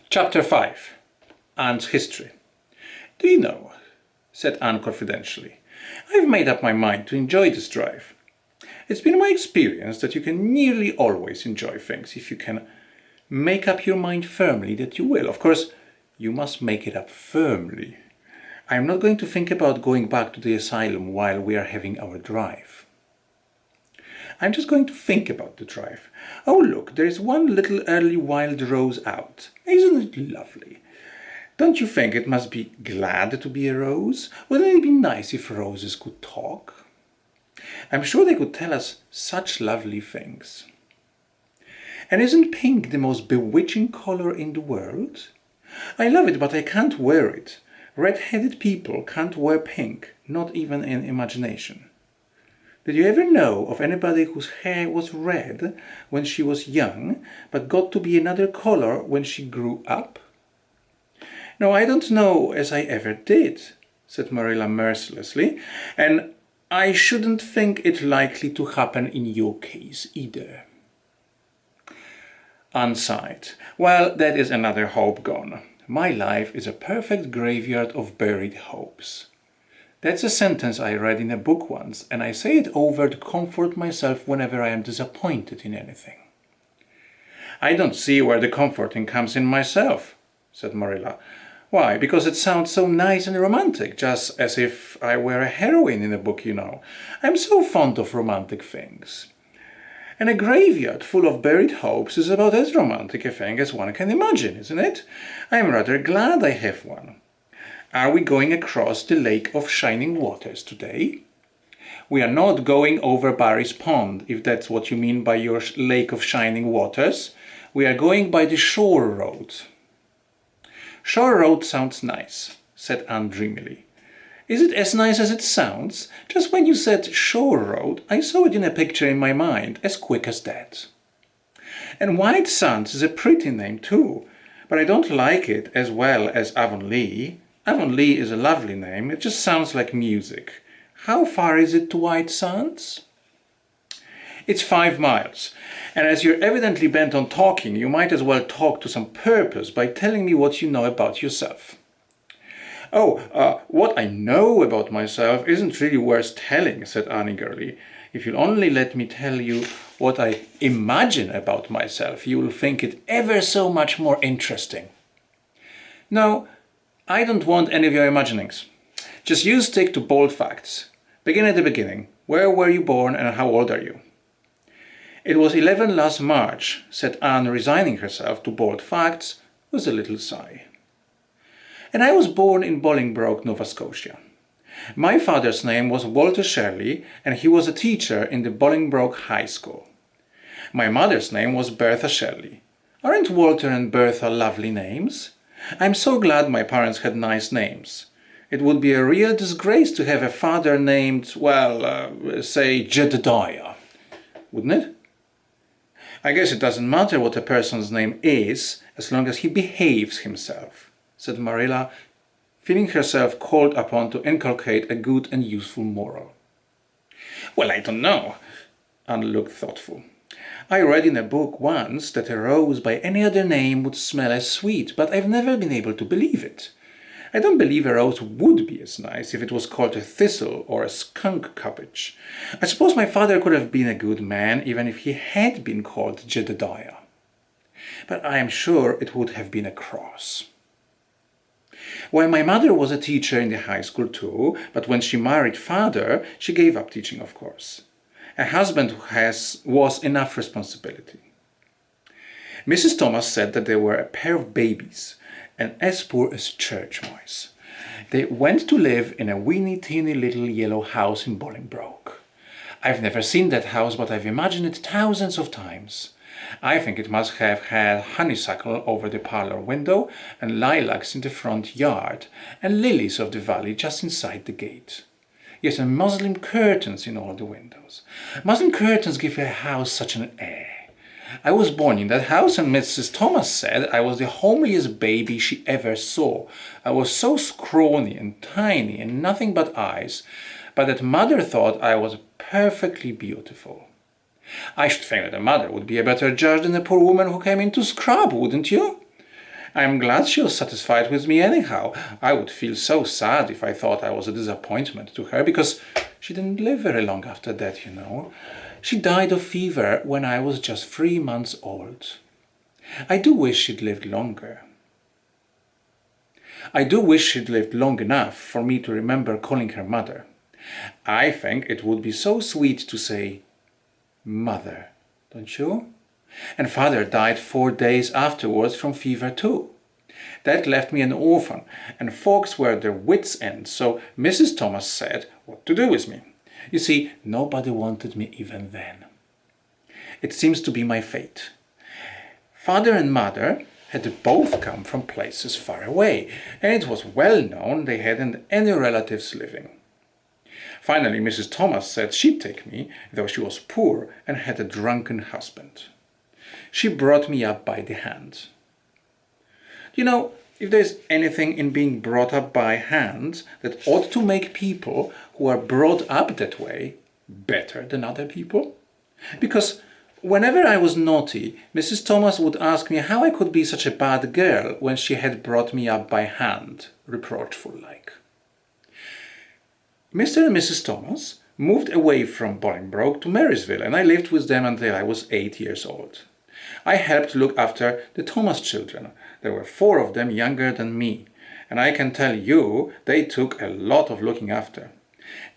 Chapter 5. Anne's History. "Do you know," said Anne confidentially, "I've made up my mind to enjoy this drive. It's been my experience that you can nearly always enjoy things if you can make up your mind firmly that you will. Of course, you must make it up firmly. I'm not going to think about going back to the asylum while we are having our drive. I'm just going to think about the drive. Oh, look, there is one little early wild rose out. Isn't it lovely? Don't you think it must be glad to be a rose? Wouldn't it be nice if roses could talk? I'm sure they could tell us such lovely things. And isn't pink the most bewitching color in the world? I love it, but I can't wear it. Red-headed people can't wear pink, not even in imagination. Did you ever know of anybody whose hair was red when she was young, but got to be another color when she grew up? No, I don't know as I ever did, said Marilla mercilessly, and I shouldn't think it likely to happen in your case either. Anne sighed. Well, that is another hope gone. My life is a perfect graveyard of buried hopes. That's a sentence I read in a book once, and I say it over to comfort myself whenever I am disappointed in anything. I don't see where the comforting comes in myself, said Marilla. Why? Because it sounds so nice and romantic, just as if I were a heroine in a book, you know. I'm so fond of romantic things. And a graveyard full of buried hopes is about as romantic a thing as one can imagine, isn't it? I'm rather glad I have one. Are we going across the Lake of Shining Waters today? We are not going over Barry's Pond, if that's what you mean by your Lake of Shining Waters. We are going by the Shore Road. Shore Road sounds nice, said Anne dreamily. Is it as nice as it sounds? Just when you said Shore Road, I saw it in a picture in my mind, as quick as that. And White Sands is a pretty name too, but I don't like it as well as Avonlea. Avonlea is a lovely name, it just sounds like music. How far is it to White Sands? It's 5 miles, and as you're evidently bent on talking, you might as well talk to some purpose by telling me what you know about yourself. What I know about myself isn't really worth telling, said Anne eagerly. If you'll only let me tell you what I imagine about myself, you'll think it ever so much more interesting. No, I don't want any of your imaginings. Just you stick to bold facts. Begin at the beginning. Where were you born and how old are you? It was 11 last March, said Anne, resigning herself to bold facts with a little sigh. And I was born in Bolingbroke, Nova Scotia. My father's name was Walter Shirley, and he was a teacher in the Bolingbroke High School. My mother's name was Bertha Shirley. Aren't Walter and Bertha lovely names? I'm so glad my parents had nice names. It would be a real disgrace to have a father named, say Jedediah, wouldn't it? I guess it doesn't matter what a person's name is, as long as he behaves himself, said Marilla, feeling herself called upon to inculcate a good and useful moral. Well, I don't know. Anne looked thoughtful. I read in a book once that a rose by any other name would smell as sweet, but I've never been able to believe it. I don't believe a rose would be as nice if it was called a thistle or a skunk cabbage. I suppose my father could have been a good man even if he had been called Jedediah. But I am sure it would have been a cross. Well, my mother was a teacher in the high school too, but when she married father, she gave up teaching, of course. A husband was enough responsibility. Mrs. Thomas said that they were a pair of babies, and as poor as church mice. They went to live in a weeny-teeny little yellow house in Bolingbroke. I've never seen that house, but I've imagined it thousands of times. I think it must have had honeysuckle over the parlor window, and lilacs in the front yard, and lilies of the valley just inside the gate. Yes, and muslin curtains in all the windows. Muslin curtains give a house such an air. I was born in that house, and Mrs. Thomas said I was the homeliest baby she ever saw. I was so scrawny and tiny and nothing but eyes, but that mother thought I was perfectly beautiful. I should think that a mother would be a better judge than a poor woman who came in to scrub, wouldn't you? I'm glad she was satisfied with me anyhow. I would feel so sad if I thought I was a disappointment to her, because she didn't live very long after that, you know. She died of fever when I was just 3 months old. I do wish she'd lived longer. I do wish she'd lived long enough for me to remember calling her mother. I think it would be so sweet to say mother, don't you? And father died 4 days afterwards from fever too. That left me an orphan, and folks were at their wits' end, so Mrs. Thomas said what to do with me. You see, nobody wanted me even then. It seems to be my fate. Father and mother had both come from places far away, and it was well known they hadn't any relatives living. Finally, Mrs. Thomas said she'd take me, though she was poor and had a drunken husband. She brought me up by the hand. You know, if there's anything in being brought up by hand that ought to make people who are brought up that way better than other people? Because whenever I was naughty, Mrs. Thomas would ask me how I could be such a bad girl when she had brought me up by hand, reproachful-like. Mr. and Mrs. Thomas moved away from Bolingbroke to Marysville, and I lived with them until I was 8 years old. I helped look after the Thomas children. There were 4 of them younger than me, and I can tell you they took a lot of looking after.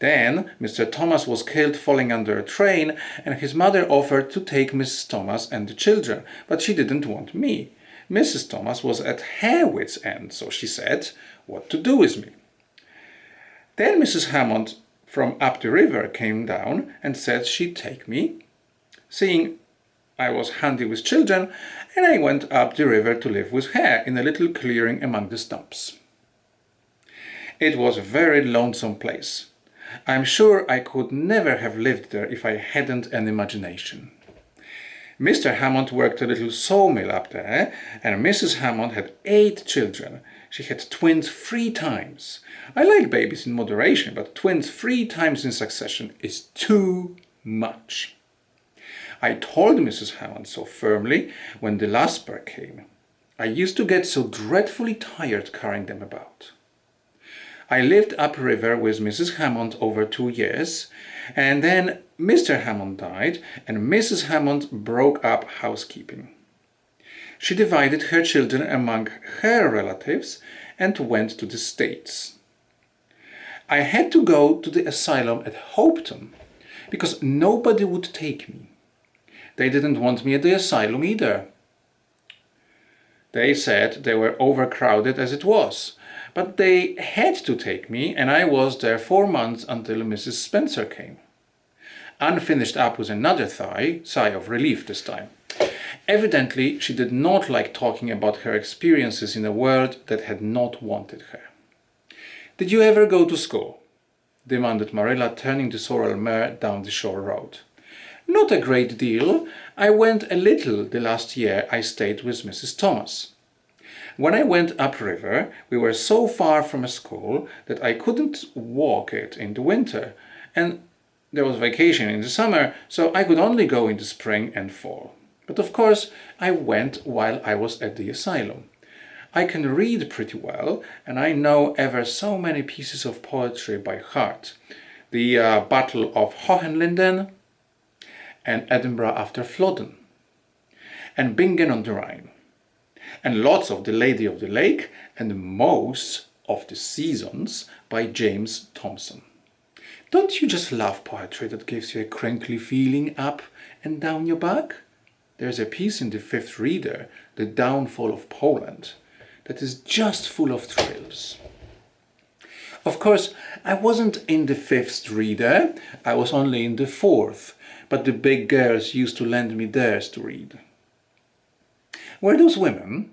Then Mr. Thomas was killed falling under a train, and his mother offered to take Mrs. Thomas and the children, but she didn't want me. Mrs. Thomas was at her wits' end, so she said what to do with me. Then Mrs. Hammond from up the river came down and said she'd take me, seeing I was handy with children, and I went up the river to live with her in a little clearing among the stumps. It was a very lonesome place. I'm sure I could never have lived there if I hadn't an imagination. Mr. Hammond worked a little sawmill up there, and Mrs. Hammond had 8 children. She had twins 3 times. I like babies in moderation, but twins 3 times in succession is too much. I told Mrs. Hammond so firmly when the last pair came. I used to get so dreadfully tired carrying them about. I lived upriver with Mrs. Hammond over 2 years, and then Mr. Hammond died, and Mrs. Hammond broke up housekeeping. She divided her children among her relatives and went to the States. I had to go to the asylum at Hopeton because nobody would take me. They didn't want me at the asylum either. They said they were overcrowded as it was, but they had to take me, and I was there 4 months until Mrs. Spencer came. Anne finished up with another sigh of relief this time. Evidently, she did not like talking about her experiences in a world that had not wanted her. "Did you ever go to school?" demanded Marilla, turning the sorrel mare down the shore road. "Not a great deal. I went a little the last year I stayed with Mrs. Thomas. When I went upriver, we were so far from a school that I couldn't walk it in the winter, and there was vacation in the summer, so I could only go in the spring and fall. But of course, I went while I was at the asylum. I can read pretty well, and I know ever so many pieces of poetry by heart. The Battle of Hohenlinden, and Edinburgh after Flodden, and Bingen on the Rhine, and lots of The Lady of the Lake, and most of The Seasons by James Thomson. Don't you just love poetry that gives you a crinkly feeling up and down your back? There's a piece in the 5th Reader, The Downfall of Poland, that is just full of thrills. Of course, I wasn't in the 5th Reader, I was only in the 4th, but the big girls used to lend me theirs to read. Were those women,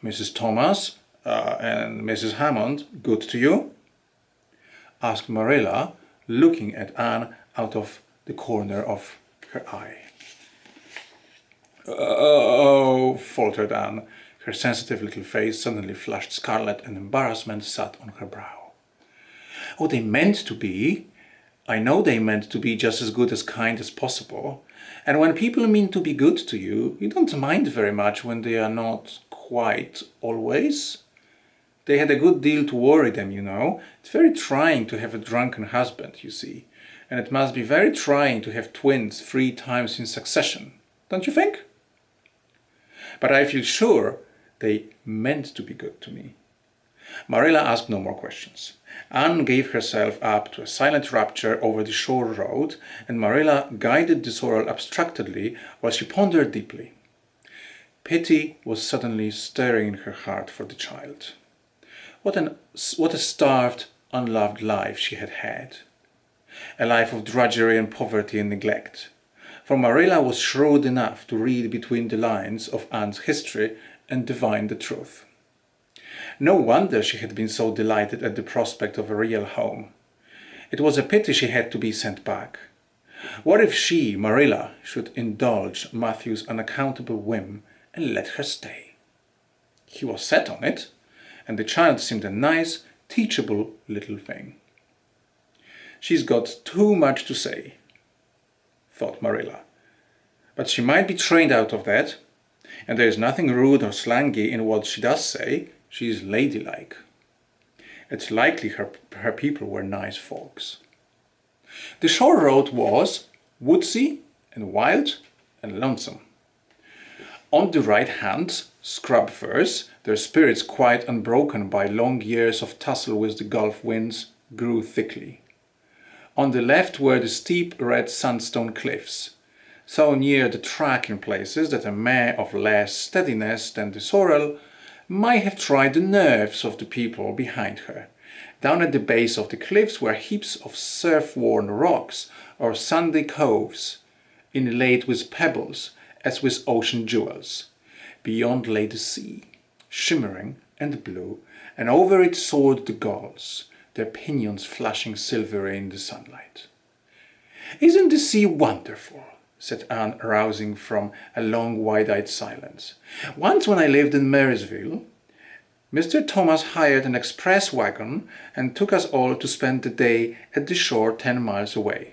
Mrs. Thomas and Mrs. Hammond, good to you?" asked Marilla, looking at Anne out of the corner of her eye. "Oh," faltered Anne. Her sensitive little face suddenly flushed scarlet and embarrassment sat on her brow. "Oh, they meant to be. I know they meant to be just as good as kind as possible. And when people mean to be good to you, you don't mind very much when they are not quite always. They had a good deal to worry them, you know. It's very trying to have a drunken husband, you see. And it must be very trying to have twins 3 times in succession, don't you think? But I feel sure they meant to be good to me. Marilla asked no more questions. Anne gave herself up to a silent rapture over the shore road, and Marilla guided the sorrel abstractedly while she pondered deeply. Pity was suddenly stirring in her heart for the child. What a starved, unloved life she had had. A life of drudgery and poverty and neglect. For Marilla was shrewd enough to read between the lines of Anne's history and divine the truth. No wonder she had been so delighted at the prospect of a real home. It was a pity she had to be sent back. What if she, Marilla, should indulge Matthew's unaccountable whim and let her stay? He was set on it, and the child seemed a nice, teachable little thing. She's got too much to say, thought Marilla. But she might be trained out of that, and there is nothing rude or slangy in what she does say. She is ladylike. It's likely her people were nice folks. The shore road was woodsy and wild and lonesome. On the right hand, scrub firs, their spirits quite unbroken by long years of tussle with the Gulf winds, grew thickly. On the left were the steep red sandstone cliffs, so near the track in places that a mare of less steadiness than the sorrel might have tried the nerves of the people behind her. Down at the base of the cliffs were heaps of surf-worn rocks or sandy coves, inlaid with pebbles as with ocean jewels. Beyond lay the sea, shimmering and blue, and over it soared the gulls, their pinions flashing silvery in the sunlight. "Isn't the sea wonderful?" said Anne, arousing from a long, wide-eyed silence. "Once when I lived in Marysville, Mr. Thomas hired an express wagon and took us all to spend the day at the shore 10 miles away.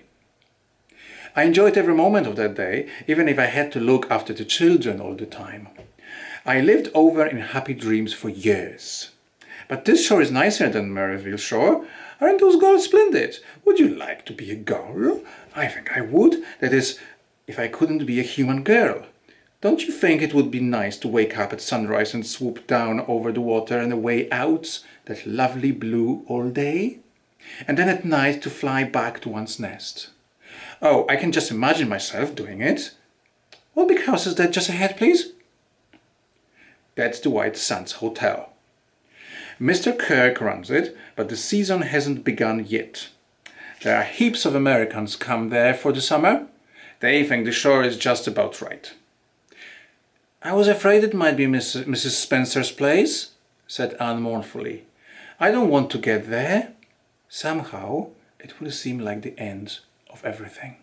I enjoyed every moment of that day, even if I had to look after the children all the time. I lived over in happy dreams for years. But this shore is nicer than Marysville shore. Aren't those gulls splendid? Would you like to be a gull? I think I would. That is, if I couldn't be a human girl. Don't you think it would be nice to wake up at sunrise and swoop down over the water and away out, that lovely blue all day? And then at night to fly back to one's nest. Oh, I can just imagine myself doing it. What big house is that just ahead, please?" "That's the White Sands Hotel. Mr. Kirk runs it, but the season hasn't begun yet. There are heaps of Americans come there for the summer. They think the shore is just about right." "I was afraid it might be Mrs. Spencer's place," said Anne mournfully. "I don't want to get there. Somehow it will seem like the end of everything."